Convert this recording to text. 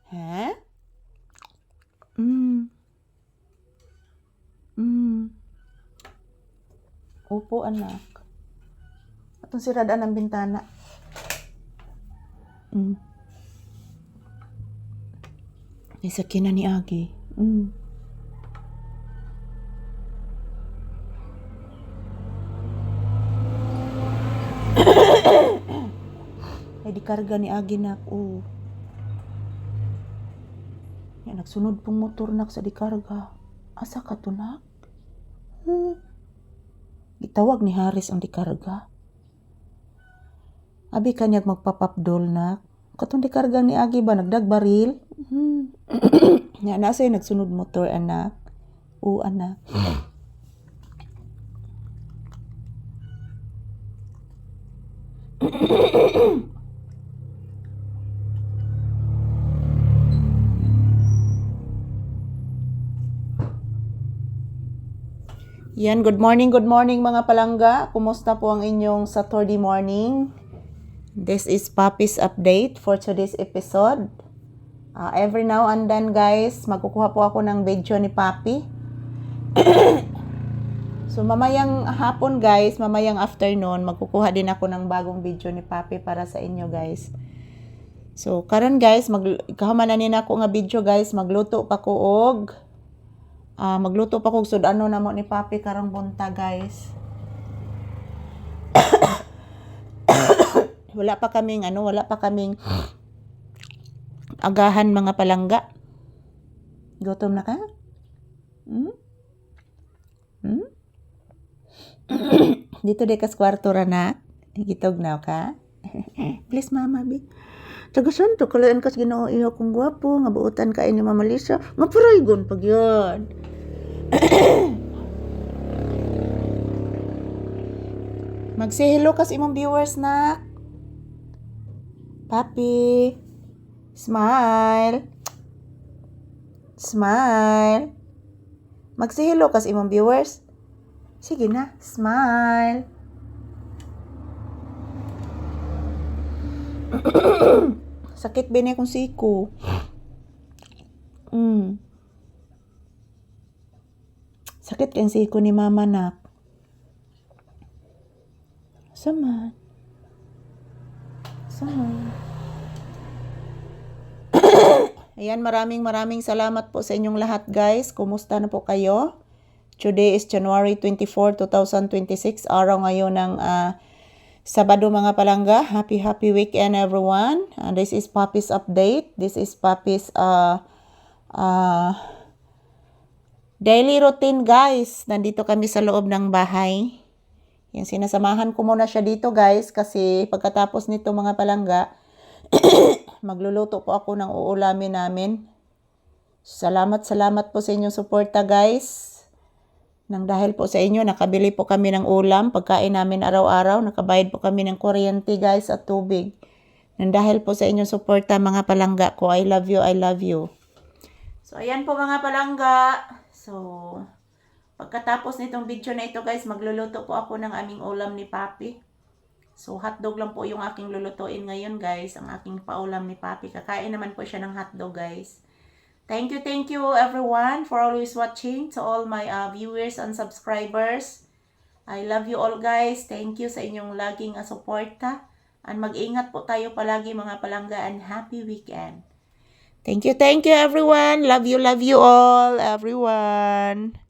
Ha? Mm. Mm. Opo, anak. Atong siradaan ang bintana. Ay, sakyan na ni Agi. Ay, di karga ni Agi, nak. Yan, nagsunod pong motor, nak, sa di karga. Asa ka to, nak? Gitawag ni Haris ang di karga. Abi kanyag magpapapdol, nak. Katong di karga ni Agi ba, nagdagbaril? Yan, nasa'y nagsunod motor, anak. Anak. Yan, good morning mga palangga. Kumusta po ang inyong Saturday morning? This is Papi's update for today's episode. Every now and then, guys, magkukuha po ako ng video ni Papi. So, mamayang hapon, guys, mamayang afternoon, magkukuha din ako ng bagong video ni Papi para sa inyo, guys. So, karon guys, kahamanan ako nga video, guys, magluto pa ko og sudano na mo ni Papi karong bunta, guys. wala pa kaming agahan mga palangga. Gutom na ka? Dito de kas kwarto ra na. Gitog na ka? Please, mama, bi. Tagasan to, kalayan kas Ginoo iyo kong gwapo, nga buutan ka ini Mama Lisa. Nga paraygon pag yun. Mag-say hello kas imong viewers, na. Papi. Smile. Smile. Mag-say hello kas imong viewers. Sige na, smile. Sakit bini akong siko. Sakit kang siko ni mama, nak. Sama. Ayan, maraming salamat po sa inyong lahat, guys. Kumusta na po kayo? Today is January 24, 2026. Araw ngayon ng Sabado, mga palangga. Happy weekend, everyone. This is Papi's update. This is Papi's daily routine, guys. Nandito kami sa loob ng bahay. Yan, sinasamahan ko muna siya dito, guys, kasi pagkatapos nito, mga palangga, magluluto po ako ng uulamin namin. Salamat po sa inyong suporta, guys. Nang dahil po sa inyo, nakabili po kami ng ulam, pagkain namin araw-araw, nakabayad po kami ng kuryente, guys, at tubig. Nang dahil po sa inyong suporta, mga palangga ko, I love you. So, ayan po, mga palangga. So, pagkatapos nitong video na ito, guys, magluluto po ako ng aming ulam ni Papi. So, hotdog lang po yung aking lulutuin ngayon, guys, ang aking paulam ni Papi. Kakain naman po siya ng hotdog, guys. Thank you everyone for always watching. To all my viewers and subscribers, I love you all, guys. Thank you sa inyong laging suporta. And mag-ingat po tayo palagi, mga palangga, and happy weekend. Thank you everyone. Love you all, everyone.